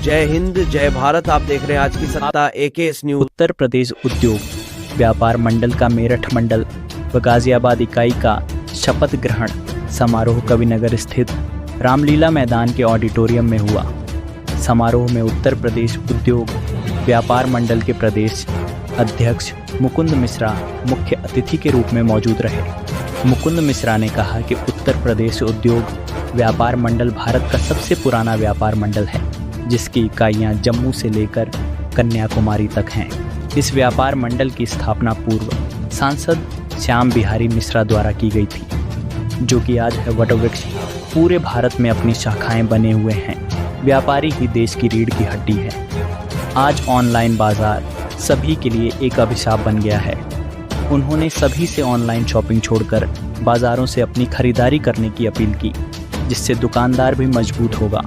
जय हिंद, जय भारत। आप देख रहे हैं आज की सत्ता एकेएस न्यूज। उत्तर प्रदेश उद्योग व्यापार मंडल का मेरठ मंडल व गाजियाबाद इकाई का शपथ ग्रहण समारोह कविनगर स्थित रामलीला मैदान के ऑडिटोरियम में हुआ। समारोह में उत्तर प्रदेश उद्योग व्यापार मंडल के प्रदेश अध्यक्ष मुकुंद मिश्रा मुख्य अतिथि के रूप में मौजूद रहे। मुकुंद मिश्रा ने कहा कि उत्तर प्रदेश उद्योग व्यापार मंडल भारत का सबसे पुराना व्यापार मंडल है, जिसकी इकाइयां जम्मू से लेकर कन्याकुमारी तक हैं। इस व्यापार मंडल की स्थापना पूर्व सांसद श्याम बिहारी मिश्रा द्वारा की गई थी, जो कि आज है वटवृक्ष पूरे भारत में अपनी शाखाएं बने हुए हैं। व्यापारी ही देश की रीढ़ की हड्डी है। आज ऑनलाइन बाजार सभी के लिए एक अभिशाप बन गया है। उन्होंने सभी से ऑनलाइन शॉपिंग छोड़कर बाजारों से अपनी खरीदारी करने की अपील की, जिससे दुकानदार भी मजबूत होगा।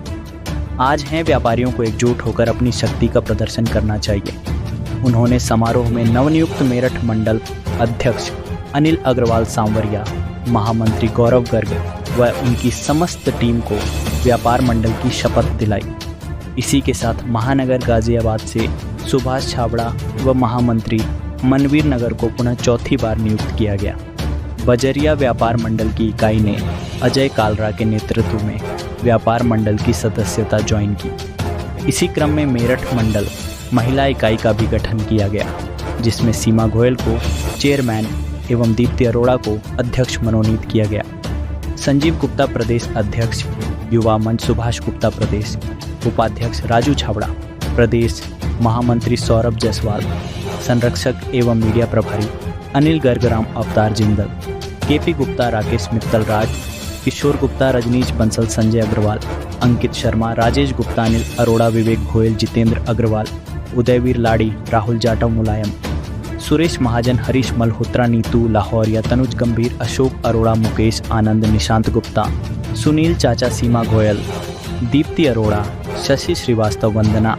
आज हैं व्यापारियों को एकजुट होकर अपनी शक्ति का प्रदर्शन करना चाहिए। उन्होंने समारोह में नवनियुक्त मेरठ मंडल अध्यक्ष अनिल अग्रवाल सांवरिया, महामंत्री गौरव गर्ग व उनकी समस्त टीम को व्यापार मंडल की शपथ दिलाई। इसी के साथ महानगर गाजियाबाद से सुभाष छाबड़ा व महामंत्री मनवीर नगर को पुनः चौथी बार नियुक्त किया गया। बजरिया व्यापार मंडल की इकाई ने अजय कालरा के नेतृत्व में व्यापार मंडल की सदस्यता ज्वाइन की। इसी क्रम में मेरठ मंडल महिला इकाई का भी गठन किया गया, जिसमें सीमा गोयल को चेयरमैन एवं दीप्ति अरोड़ा को अध्यक्ष मनोनीत किया गया। संजीव गुप्ता प्रदेश अध्यक्ष, युवा मंच सुभाष गुप्ता प्रदेश, उपाध्यक्ष राजू छाबड़ा प्रदेश, महामंत्री सौरभ जायसवाल, संरक्षक एवं मीडिया प्रभारी अनिल गर्गराम अवतार जिंदल, केपी गुप्ता राकेश मित्तल राज, किशोर गुप्ता रजनीश बंसल संजय अग्रवाल, अंकित शर्मा राजेश गुप्ता अनिल अरोड़ा विवेक गोयल जितेंद्र अग्रवाल, उदयवीर लाड़ी राहुल जाटव मुलायम, सुरेश महाजन हरीश मल्होत्रा नीतू लाहौरिया तनुज गंभीर अशोक अरोड़ा मुकेश आनंद निशांत गुप्ता सुनील चाचा सीमा गोयल दीप्ति अरोड़ा शशि श्रीवास्तव वंदना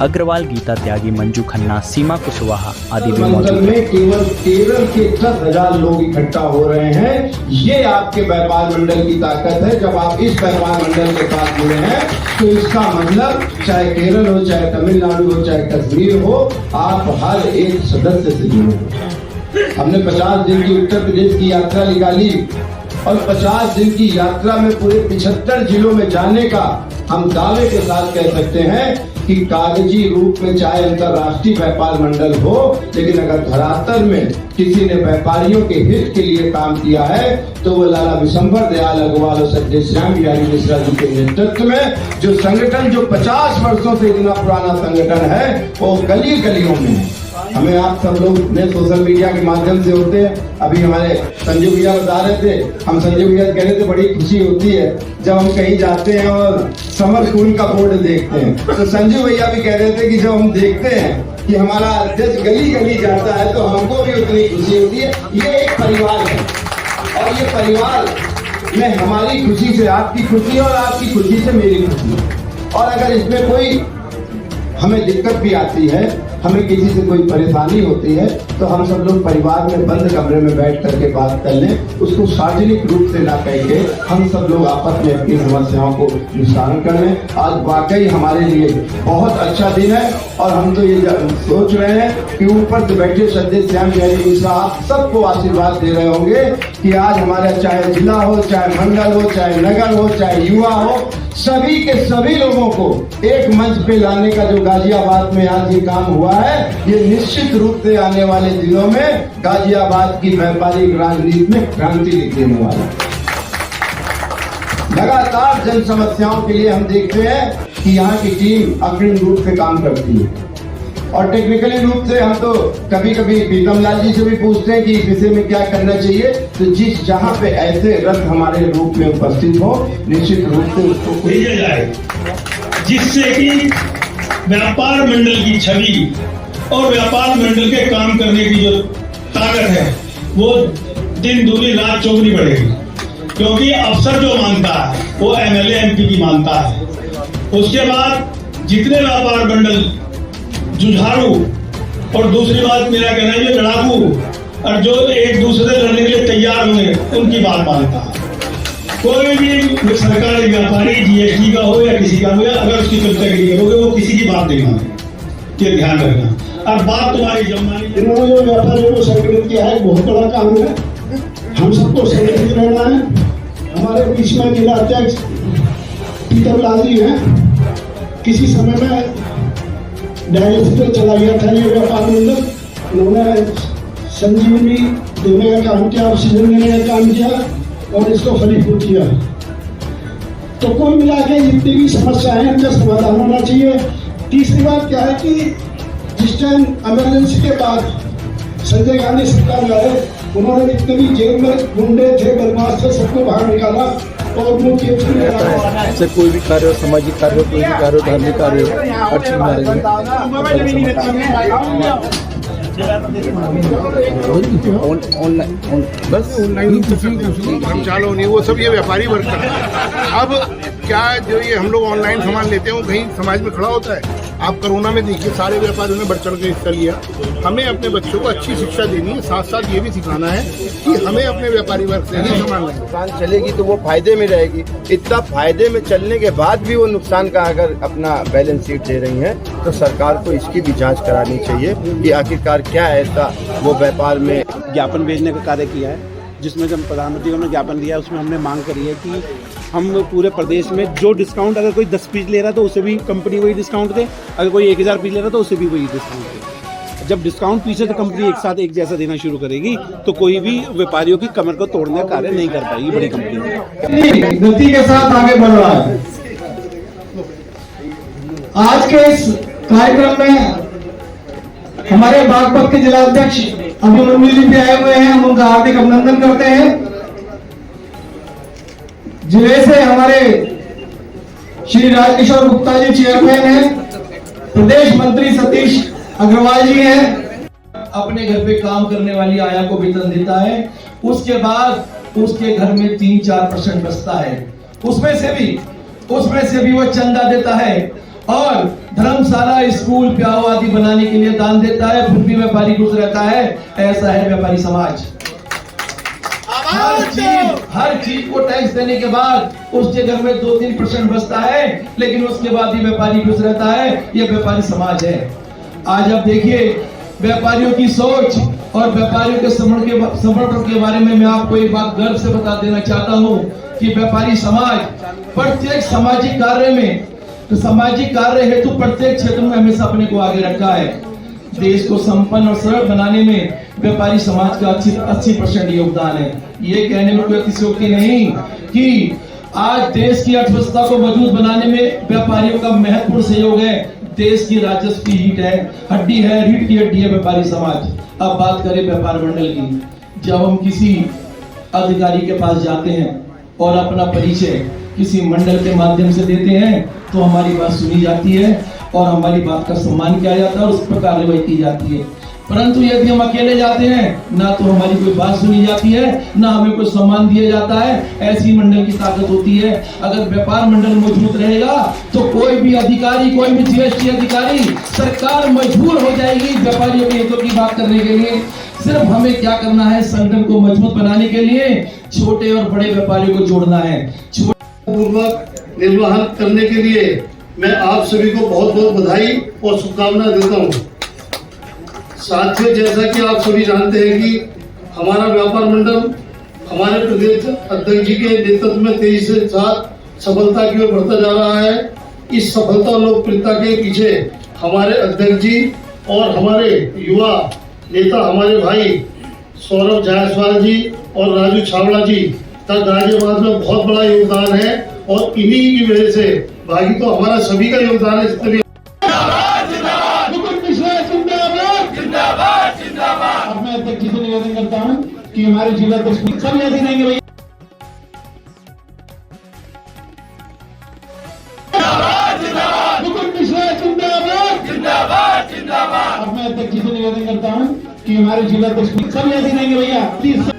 अग्रवाल गीता त्यागी मंजू खन्ना सीमा कुशवाहा आदि भी मौजूद हैं। केवल केरल के 10,000 लोग इकट्ठा हो रहे हैं। ये आपके व्यापार मंडल की ताकत है। जब आप इस व्यापार मंडल के साथ जुड़े हैं तो इसका मतलब चाहे केरल हो, चाहे तमिलनाडु हो, चाहे कश्मीर हो, आप हर एक सदस्य से जुड़े। हमने 50 दिन की उत्तर प्रदेश की यात्रा निकाली और 50 दिन की यात्रा में पूरे 75 जिलों में जाने का हम दावे के साथ कह सकते हैं कि कागजी रूप में चाहे अंतर्राष्ट्रीय व्यापार मंडल हो, लेकिन अगर धरातल में किसी ने व्यापारियों के हित के लिए काम किया है तो वो लाला विशंबर दयाल अग्रवाल और सत्य श्याम बिहारी मिश्रा जी के नेतृत्व में जो संगठन, जो 50 वर्षों से इतना पुराना संगठन है, वो गली गलियों में है। हमें आप सब लोग ने सोशल मीडिया के माध्यम से होते हैं। अभी हमारे संजय भैया बता रहे थे, हम संजय भैया कह रहे थे बड़ी खुशी होती है जब हम कहीं जाते हैं और समर स्कूल का बोर्ड देखते हैं। तो संजय भैया भी कह रहे थे कि जब हम देखते हैं कि हमारा अध्यक्ष गली गली जाता है तो हमको भी उतनी खुशी होती है। ये एक परिवार है और ये परिवार में हमारी खुशी से आपकी खुशी और आपकी खुशी से मेरी खुशी। और अगर इसमें कोई हमें दिक्कत भी आती है, हमें किसी से कोई परेशानी होती है, तो हम सब लोग परिवार में बंद कमरे में बैठ करके बात कर लें, उसको सार्वजनिक रूप से ना कह के हम सब लोग आपस में अपनी समस्याओं को निस्तारण कर लें। आज वाकई हमारे लिए बहुत अच्छा दिन है और हम तो ये सोच रहे हैं कि ऊपर से बैठे सत्य श्याम बिहारी मिश्रा आप सबको आशीर्वाद दे रहे होंगे कि आज हमारा चाहे जिला हो, चाहे मंडल हो, चाहे नगर हो, चाहे युवा हो, सभी के सभी लोगों को एक मंच पे लाने का जो गाजियाबाद में आज ये काम हुआ है, ये निश्चित रूप से आने वाले दिनों में गाजियाबाद की व्यापारिक राजनीति में क्रांति लिख देने वाला है। लगातार जन समस्याओं के लिए हम देखते हैं कि यहाँ की टीम अग्रिम रूप से काम करती है और टेक्निकली रूप से हम तो कभी कभी प्रीतम लाल जी से भी पूछते हैं कि इस विषय में क्या करना चाहिए। तो जिस जहाँ पे ऐसे रथ हमारे रूप में उपस्थित हो, निश्चित रूप से उसको भेजा जाए, जिससे कि व्यापार मंडल की छवि और व्यापार मंडल के काम करने की जो ताकत है वो दिन दूनी रात चौगुनी बढ़ेगी। क्योंकि अफसर जो मानता है वो एमएलए एमपी की मानता है। उसके बाद जितने व्यापार मंडल जुझारू और दूसरी बात मेरा कहना है जो लड़ाकू और जो एक दूसरे से लड़ने के लिए तैयार हुए उनकी बात मानता है। कोई भी सरकारी व्यापार व्यापारी जीएसटी का हो या किसी का हो, या अगर उसकी कैटेगरी करोगे वो किसी की बात नहीं मानेगा, ये ध्यान रखना। और बात तुम्हारी जब मानी, इन्होंने जो व्यापारियों को संगठित किया है बहुत बड़ा काम है। हम सबको संगठित रहना है। हमारे बीच में जिला अध्यक्ष पीतर लाल जी हैं, किसी समय में डायलिसिस पे चला गया था ये व्यापार मंडल, उन्होंने संजीवनी देने का काम किया, ऑक्सीजन देने का काम किया और इसको फलीभूत किया। तो कुल मिला के जितनी भी समस्याएं हैं उनका समाधान होना चाहिए। तीसरी बात क्या है कि जिस टाइम इमरजेंसी के बाद संजय गांधी सरकार लाए, उन्होंने जितने भी जेल में गुंडे थे, बदमाश थे, सबको बाहर निकाला और मुख्य से कोई भी कार्य हो, सामाजिक कार्य हो, कोई भी कार्य हो, धार्मिक कार्य हो, हर चीज ऑनलाइन चालो नहीं, वो सब ये व्यापारी वर्ग का है। अब क्या जो ये हम लोग ऑनलाइन सामान लेते हैं वो कहीं समाज में खड़ा होता है। आप कोरोना में देखिए सारे व्यापारियों ने बढ़ चढ़ के हिस्सा लिया। हमें अपने बच्चों को अच्छी शिक्षा देनी है, साथ साथ ये भी सिखाना है कि हमें अपने व्यापारी वर्ग से ही सामान लेना है। दुकान चलेगी तो वो फायदे में रहेगी। इतना फायदे में चलने के बाद भी वो नुकसान का अगर अपना बैलेंस शीट दे रही है तो सरकार को इसकी भी जांच करानी चाहिए कि आखिरकार क्या ऐसा वो व्यापार में। ज्ञापन भेजने का कार्य किया है, जिसमें जब प्रधानमंत्री ने ज्ञापन दिया उसमें हमने मांग करी है कि हम पूरे प्रदेश में जो डिस्काउंट, अगर कोई 10 पीस ले रहा तो उसे भी कंपनी वही डिस्काउंट दे, अगर कोई 1000 पीस ले रहा तो उसे भी वही डिस्काउंट दे। जब डिस्काउंट पीछे तो कंपनी एक साथ एक जैसा देना शुरू करेगी तो कोई भी व्यापारियों की कमर को तोड़ने का कार्य नहीं कर पाएगी बड़ी कंपनी। गति के साथ आगे बढ़ रहा है। आज के इस कार्यक्रम में हमारे बागपत के जिला अध्यक्ष अभिमन्यु जी भी आए हुए हैं, हम उनका हार्दिक अभिनंदन करते हैं। जिले से हमारे श्री राजकिशोर गुप्ता जी चेयरमैन हैं, प्रदेश मंत्री सतीश अग्रवाल जी हैं। अपने घर पे काम करने वाली आया को वेतन देता है, उसके बाद उसके घर में 3-4% बचता है, उसमें से भी वो चंदा देता है और धर्मशाला, स्कूल, प्याऊ आदि बनाने के लिए दान देता है, फिर भी व्यापारी खुश रहता है। ऐसा है व्यापारी समाज। हर चीज को टैक्स देने के बाद उसके घर में 2-3% बचता है, लेकिन उसके बाद भी व्यापारी खुश रहता है। ये व्यापारी समाज है। आज आप देखिए व्यापारियों की सोच और व्यापारियों के समर्पण के बारे में मैं आपको एक बात गर्व से बता देना चाहता हूँ कि व्यापारी समाज प्रत्येक सामाजिक कार्य में, सामाजिक कार्य हेतु प्रत्येक क्षेत्र में हमेशा अपने को आगे रखा है। देश को संपन्न और सरल बनाने में व्यापारी समाज का 80% योगदान है। ये कहने में कोई अतिशयोक्ति नहीं कि आज देश की अर्थव्यवस्था को मजबूत बनाने में व्यापारियों का महत्वपूर्ण सहयोग है। देश की राजस्व की हड्डी है, रीढ़ की हड्डी है व्यापारी समाज। अब बात करें व्यापार मंडल की। जब हम किसी अधिकारी के पास जाते हैं और अपना परिचय किसी मंडल के माध्यम से देते हैं तो हमारी बात सुनी जाती है और हमारी बात का सम्मान किया जाता है और उस पर कार्रवाई की जाती है। परंतु यदि हम अकेले जाते हैं ना तो हमारी कोई बात सुनी जाती है, ना हमें कोई सम्मान दिया जाता है। ऐसी मंडल की ताकत होती है। अगर व्यापार मंडल मजबूत रहेगा तो कोई भी अधिकारी, कोई भी जीएसटी अधिकारी, सरकार मजबूर हो जाएगी व्यापारियों के हितों की बात करने के लिए। सिर्फ हमें क्या करना है, संगठन को मजबूत बनाने के लिए छोटे और बड़े व्यापारियों को जोड़ना है। पूर्वक निर्वहन करने के लिए मैं आप सभी को बहुत बहुत बधाई और शुभकामनाएं देता हूं। साथियों, जैसा कि आप सभी जानते हैं कि हमारा व्यापार मंडल हमारे प्रदेश अध्यक्ष जी के नेतृत्व में तेजी से साथ सफलता की ओर बढ़ता जा रहा है। इस सफलता और लोकप्रियता के पीछे हमारे अध्यक्ष जी और हमारे युवा नेता हमारे भाई सौरभ जायसवाल जी और राजू छावड़ा जी का गाजियाबाद में बहुत बड़ा योगदान है और इन्हीं की वजह से बाकी तो हमारा सभी का योगदान है। जितने भी अब मैं अध्यक्ष जी से निवेदन करता हूँ कि हमारे जिला अध्यक्ष सब ऐसे रहेंगे भैया। अब मैं अध्यक्ष जी से निवेदन करता हूँ कि हमारे जिला अध्यक्ष सब ऐसे रहेंगे भैया प्लीज।